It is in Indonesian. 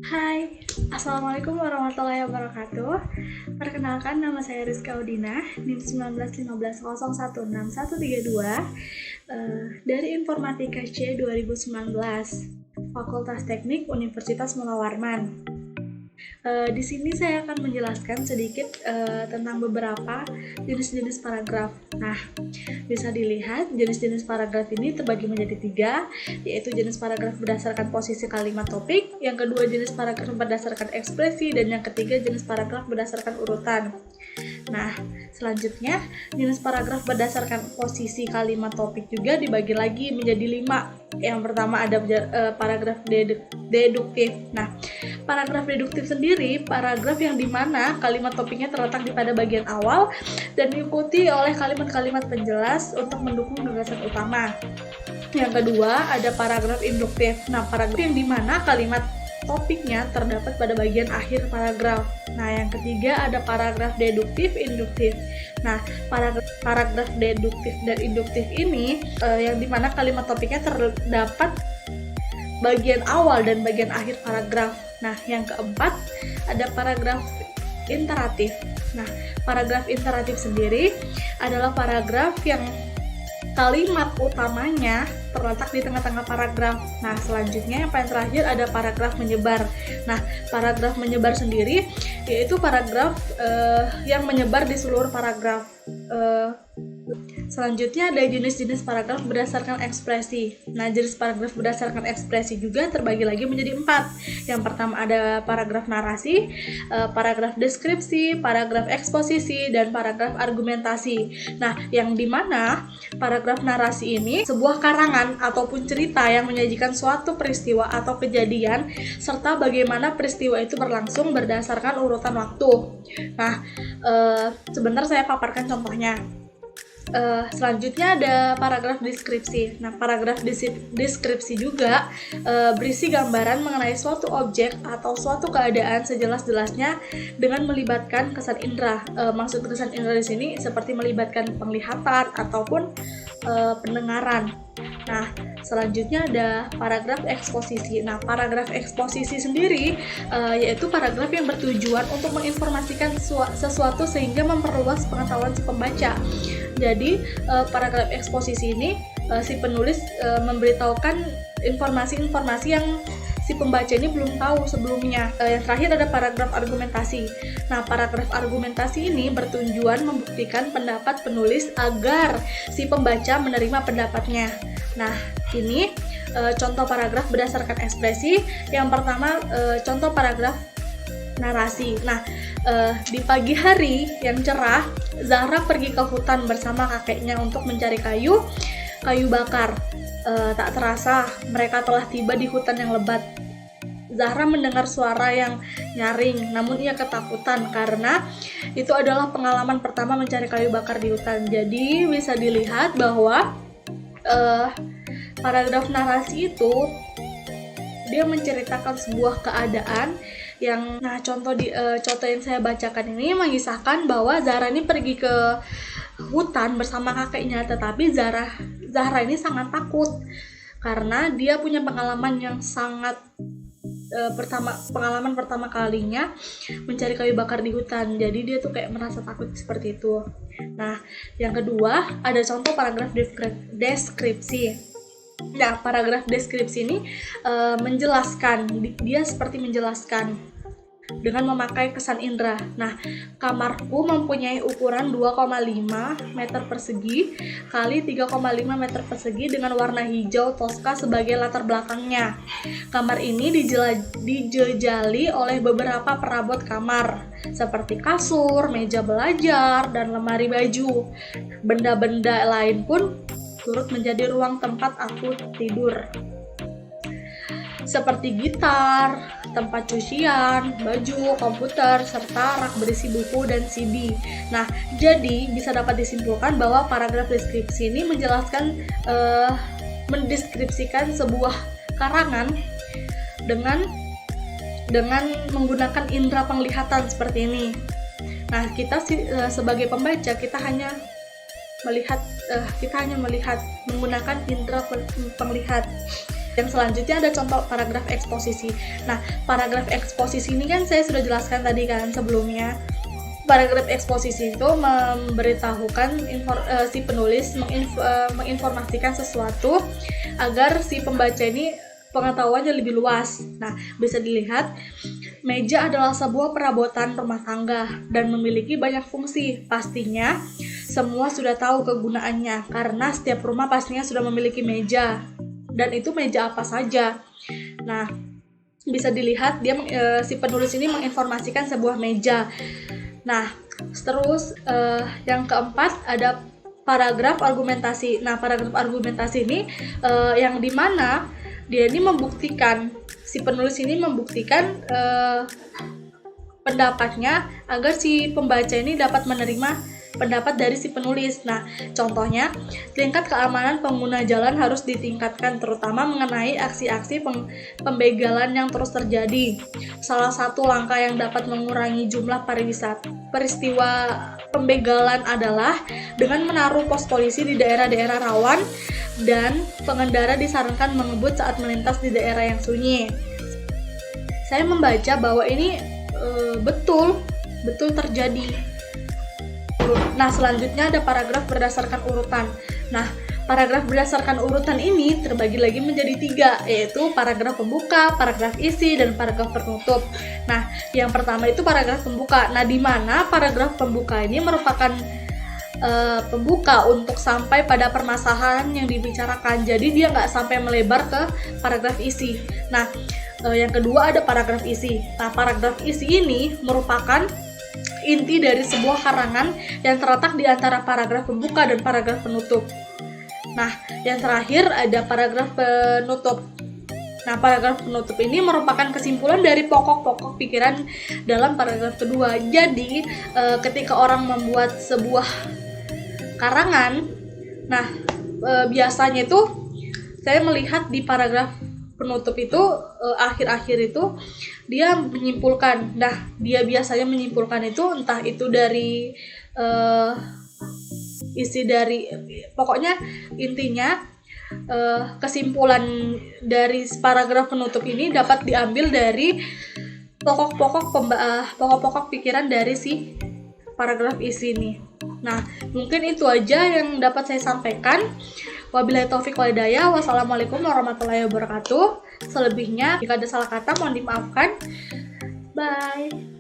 Hai, Assalamualaikum warahmatullahi wabarakatuh. Perkenalkan, nama saya Rizka Udina, NIM 1915016132, dari Informatika C 2019, Fakultas Teknik Universitas Mula Warman. Di sini saya akan menjelaskan sedikit tentang beberapa jenis-jenis paragraf. Nah, bisa dilihat jenis-jenis paragraf ini terbagi menjadi 3, yaitu jenis paragraf berdasarkan posisi kalimat topik, yang kedua jenis paragraf berdasarkan ekspresi, dan yang ketiga jenis paragraf berdasarkan urutan. Nah, selanjutnya jenis paragraf berdasarkan posisi kalimat topik juga dibagi lagi menjadi 5. Yang pertama ada paragraf deduktif. Nah, paragraf deduktif sendiri paragraf yang dimana kalimat topiknya terletak pada bagian awal dan diikuti oleh kalimat-kalimat penjelas untuk mendukung gagasan utama. Yang kedua ada paragraf induktif. Nah, paragraf yang dimana kalimat topiknya terdapat pada bagian akhir paragraf. Nah, yang ketiga ada paragraf deduktif, induktif. Nah, paragraf deduktif dan induktif ini yang dimana kalimat topiknya terdapat bagian awal dan bagian akhir paragraf. Nah, yang keempat ada paragraf interatif. Nah, paragraf interatif sendiri adalah paragraf yang kalimat utamanya terletak di tengah-tengah paragraf. Nah, selanjutnya yang paling terakhir ada paragraf menyebar. Nah, paragraf menyebar sendiri yaitu paragraf yang menyebar di seluruh paragraf. Selanjutnya ada jenis-jenis paragraf berdasarkan ekspresi. Nah, jenis paragraf berdasarkan ekspresi juga terbagi lagi menjadi 4. Yang pertama ada paragraf narasi, paragraf deskripsi, paragraf eksposisi, dan paragraf argumentasi. Nah, yang dimana paragraf narasi ini sebuah karangan ataupun cerita yang menyajikan suatu peristiwa atau kejadian serta bagaimana peristiwa itu berlangsung berdasarkan urutan waktu. Nah, sebentar saya paparkan contohnya. Selanjutnya ada paragraf deskripsi. Nah, paragraf deskripsi juga berisi gambaran mengenai suatu objek atau suatu keadaan sejelas-jelasnya dengan melibatkan kesan indera. Maksud kesan indera di sini seperti melibatkan penglihatan ataupun pendengaran. Nah, selanjutnya ada paragraf eksposisi. Nah, paragraf eksposisi sendiri yaitu paragraf yang bertujuan untuk menginformasikan sesuatu sehingga memperluas pengetahuan si pembaca. Jadi, paragraf eksposisi ini si penulis memberitahukan informasi-informasi yang si pembaca ini belum tahu sebelumnya. Yang terakhir ada paragraf argumentasi. Nah, paragraf argumentasi ini bertujuan membuktikan pendapat penulis agar si pembaca menerima pendapatnya. Nah, ini contoh paragraf berdasarkan ekspresi. Yang pertama, contoh paragraf narasi. Nah, di pagi hari yang cerah, Zahra pergi ke hutan bersama kakeknya untuk mencari kayu bakar. Tak terasa, mereka telah tiba di hutan yang lebat. Zahra mendengar suara yang nyaring, namun ia ketakutan karena itu adalah pengalaman pertama mencari kayu bakar di hutan. Jadi bisa dilihat bahwa paragraf narasi itu dia menceritakan sebuah keadaan yang, nah contoh yang saya bacakan ini mengisahkan bahwa Zahra ini pergi ke hutan bersama kakeknya, tetapi Zahra ini sangat takut karena dia punya pengalaman yang sangat pengalaman pertama kalinya mencari kayu bakar di hutan. Jadi dia tuh kayak merasa takut seperti itu. Nah, yang kedua ada contoh paragraf deskripsi. Nah, paragraf deskripsi ini menjelaskan, dia seperti menjelaskan dengan memakai kesan indera. Nah, kamarku mempunyai ukuran 2,5 meter persegi kali 3,5 meter persegi dengan warna hijau toska sebagai latar belakangnya. Kamar ini dijejali oleh beberapa perabot kamar seperti kasur, meja belajar, dan lemari baju. Benda-benda lain pun turut menjadi ruang tempat aku tidur, seperti gitar, tempat cucian, baju, komputer, serta rak berisi buku dan CD. Nah, jadi bisa dapat disimpulkan bahwa paragraf deskripsi ini mendeskripsikan sebuah karangan dengan menggunakan indera penglihatan seperti ini. Nah, kita sebagai pembaca kita hanya melihat menggunakan indera penglihat. Yang selanjutnya ada contoh paragraf eksposisi. Nah, paragraf eksposisi ini kan saya sudah jelaskan tadi kan sebelumnya. Paragraf eksposisi itu memberitahukan si penulis menginformasikan sesuatu agar si pembaca ini pengetahuannya lebih luas. Nah, bisa dilihat meja adalah sebuah perabotan rumah tangga dan memiliki banyak fungsi. Pastinya semua sudah tahu kegunaannya karena setiap rumah pastinya sudah memiliki meja. Dan itu meja apa saja. Nah, bisa dilihat dia si penulis ini menginformasikan sebuah meja. Nah, terus yang keempat ada paragraf argumentasi. Nah, paragraf argumentasi ini yang dimana dia ini membuktikan, si penulis ini membuktikan pendapatnya agar si pembaca ini dapat menerima pendapat dari si penulis. Nah, contohnya, tingkat keamanan pengguna jalan harus ditingkatkan, terutama mengenai aksi-aksi pembegalan yang terus terjadi. Salah satu langkah yang dapat mengurangi jumlah peristiwa pembegalan adalah dengan menaruh pos polisi di daerah-daerah rawan dan pengendara disarankan mengebut saat melintas di daerah yang sunyi. Saya membaca bahwa ini betul terjadi. Nah, selanjutnya ada paragraf berdasarkan urutan. Nah, paragraf berdasarkan urutan ini terbagi lagi menjadi 3, yaitu paragraf pembuka, paragraf isi, dan paragraf penutup. Nah, yang pertama itu paragraf pembuka. Nah, di mana paragraf pembuka ini merupakan pembuka untuk sampai pada permasalahan yang dibicarakan. Jadi dia nggak sampai melebar ke paragraf isi. Nah, yang kedua ada paragraf isi. Nah, paragraf isi ini merupakan inti dari sebuah karangan yang terletak di antara paragraf pembuka dan paragraf penutup. Nah, yang terakhir ada paragraf penutup. Nah, paragraf penutup ini merupakan kesimpulan dari pokok-pokok pikiran dalam paragraf kedua. Jadi, ketika orang membuat sebuah karangan, nah biasanya itu saya melihat di paragraf penutup itu akhir-akhir itu dia menyimpulkan. Nah, dia biasanya menyimpulkan itu entah itu dari isi dari, pokoknya intinya kesimpulan dari paragraf penutup ini dapat diambil dari pokok-pokok pikiran dari si paragraf isi ini. Nah, mungkin itu aja yang dapat saya sampaikan. Wabillahi taufiq wal hidayah. Wassalamualaikum warahmatullahi wabarakatuh. Selebihnya jika ada salah kata mohon dimaafkan. Bye.